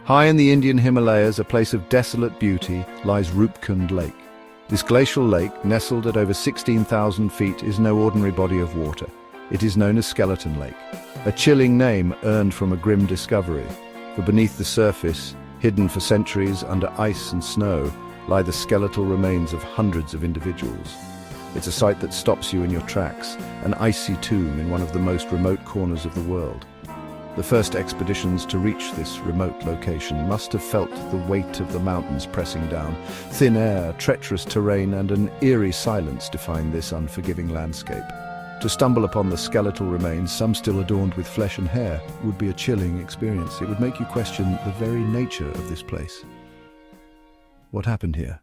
High in the Indian Himalayas, a place of desolate beauty, lies Roopkund Lake. This glacial lake, nestled at over 16,000 feet, is no ordinary body of water. It is known as Skeleton Lake, a chilling name earned from a grim discovery. For beneath the surface, hidden for centuries under ice and snow, lie the skeletal remains of hundreds of individuals. It's a sight that stops you in your tracks, an icy tomb in one of the most remote corners of the world. The first expeditions to reach this remote location must have felt the weight of the mountains pressing down. Thin air, treacherous terrain, and an eerie silence define this unforgiving landscape. To stumble upon the skeletal remains, some still adorned with flesh and hair, would be a chilling experience. It would make you question the very nature of this place. What happened here?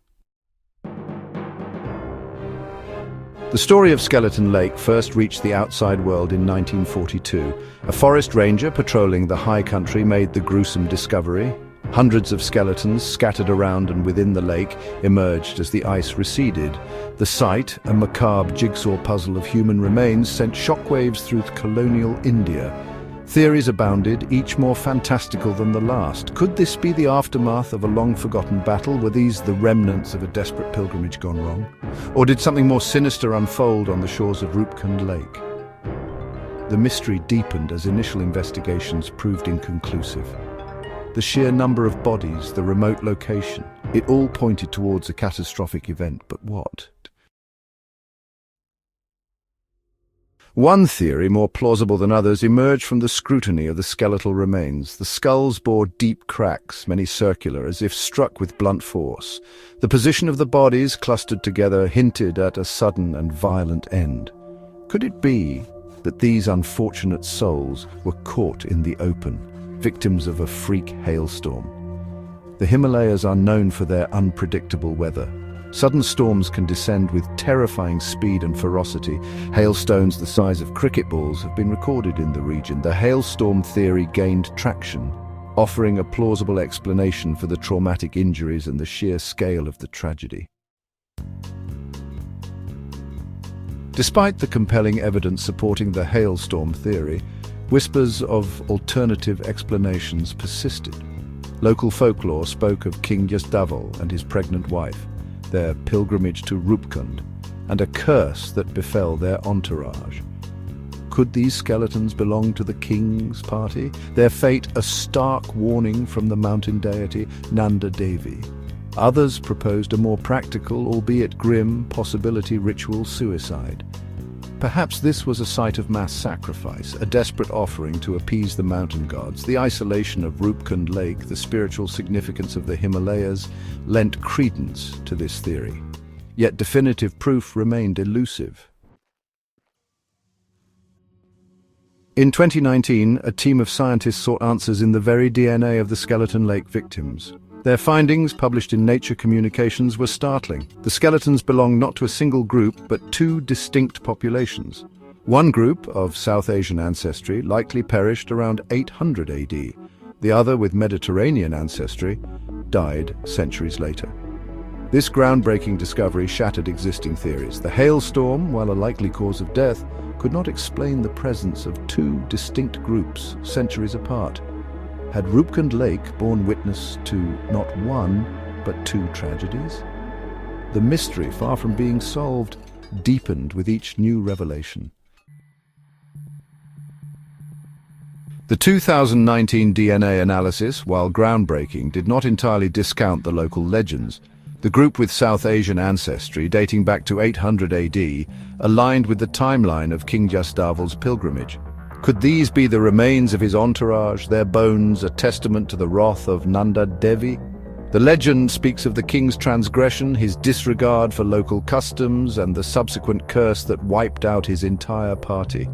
The story of Skeleton Lake first reached the outside world in 1942. A forest ranger patrolling the high country made the gruesome discovery. Hundreds of skeletons scattered around and within the lake emerged as the ice receded. The sight, a macabre jigsaw puzzle of human remains, sent shockwaves through colonial India. Theories abounded, each more fantastical than the last. Could this be the aftermath of a long-forgotten battle? Were these the remnants of a desperate pilgrimage gone wrong? Or did something more sinister unfold on the shores of Roopkund Lake? The mystery deepened as initial investigations proved inconclusive. The sheer number of bodies, the remote location, it all pointed towards a catastrophic event, but what? One theory, more plausible than others, emerged from the scrutiny of the skeletal remains. The skulls bore deep cracks, many circular, as if struck with blunt force. The position of the bodies, clustered together, hinted at a sudden and violent end. Could it be that these unfortunate souls were caught in the open, victims of a freak hailstorm? The Himalayas are known for their unpredictable weather. Sudden storms can descend with terrifying speed and ferocity. Hailstones the size of cricket balls have been recorded in the region. The hailstorm theory gained traction, offering a plausible explanation for the traumatic injuries and the sheer scale of the tragedy. Despite the compelling evidence supporting the hailstorm theory, whispers of alternative explanations persisted. Local folklore spoke of King Ghastly and his pregnant wife, their pilgrimage to Roopkund, and a curse that befell their entourage. Could these skeletons belong to the king's party? Their fate a stark warning from the mountain deity Nanda Devi. Others proposed a more practical, albeit grim, possibility: ritual suicide. Perhaps this was a site of mass sacrifice, a desperate offering to appease the mountain gods. The isolation of Roopkund Lake, the spiritual significance of the Himalayas, lent credence to this theory. Yet definitive proof remained elusive. In 2019, a team of scientists sought answers in the very DNA of the Skeleton Lake victims. Their findings, published in Nature Communications, were startling. The skeletons belong not to a single group, but two distinct populations. One group, of South Asian ancestry, likely perished around 800 AD. The other, with Mediterranean ancestry, died centuries later. This groundbreaking discovery shattered existing theories. The hailstorm, while a likely cause of death, could not explain the presence of two distinct groups centuries apart. Had Roopkund Lake borne witness to not one, but two tragedies? The mystery, far from being solved, deepened with each new revelation. The 2019 DNA analysis, while groundbreaking, did not entirely discount the local legends. The group with South Asian ancestry, dating back to 800 AD, aligned with the timeline of King Ghastly's pilgrimage. Could these be the remains of his entourage, their bones a testament to the wrath of Nanda Devi? The legend speaks of the king's transgression, his disregard for local customs, and the subsequent curse that wiped out his entire party.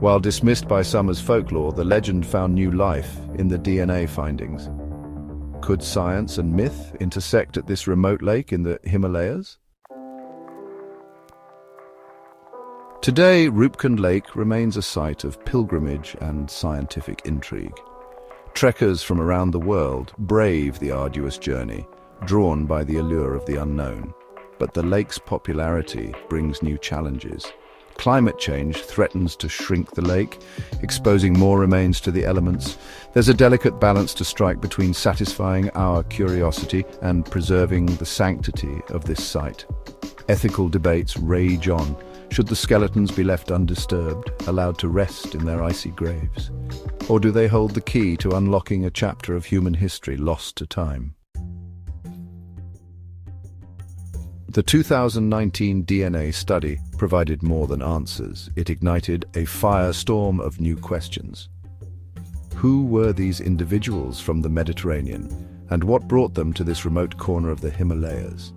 While dismissed by some as folklore, the legend found new life in the DNA findings. Could science and myth intersect at this remote lake in the Himalayas? Today, Roopkund Lake remains a site of pilgrimage and scientific intrigue. Trekkers from around the world brave the arduous journey, drawn by the allure of the unknown. But the lake's popularity brings new challenges. Climate change threatens to shrink the lake, exposing more remains to the elements. There's a delicate balance to strike between satisfying our curiosity and preserving the sanctity of this site. Ethical debates rage on. Should the skeletons be left undisturbed, allowed to rest in their icy graves? Or do they hold the key to unlocking a chapter of human history lost to time? The 2019 DNA study provided more than answers. It ignited a firestorm of new questions. Who were these individuals from the Mediterranean, and what brought them to this remote corner of the Himalayas?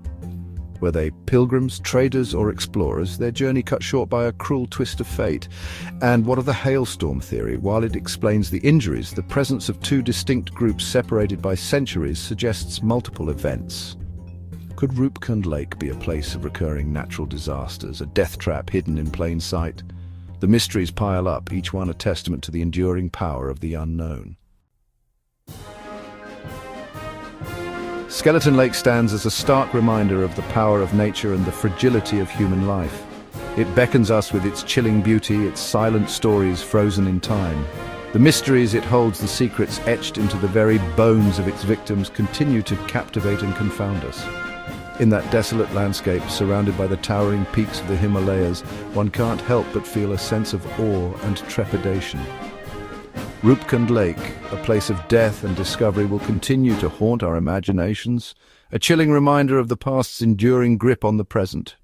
Were they pilgrims, traders, or explorers, their journey cut short by a cruel twist of fate? And what of the hailstorm theory? While it explains the injuries, the presence of two distinct groups separated by centuries suggests multiple events. Could Roopkund Lake be a place of recurring natural disasters, a death trap hidden in plain sight? The mysteries pile up, each one a testament to the enduring power of the unknown. Skeleton Lake stands as a stark reminder of the power of nature and the fragility of human life. It beckons us with its chilling beauty, its silent stories frozen in time. The mysteries it holds, the secrets etched into the very bones of its victims, continue to captivate and confound us. In that desolate landscape, surrounded by the towering peaks of the Himalayas, one can't help but feel a sense of awe and trepidation. Roopkund Lake, a place of death and discovery, will continue to haunt our imaginations, a chilling reminder of the past's enduring grip on the present.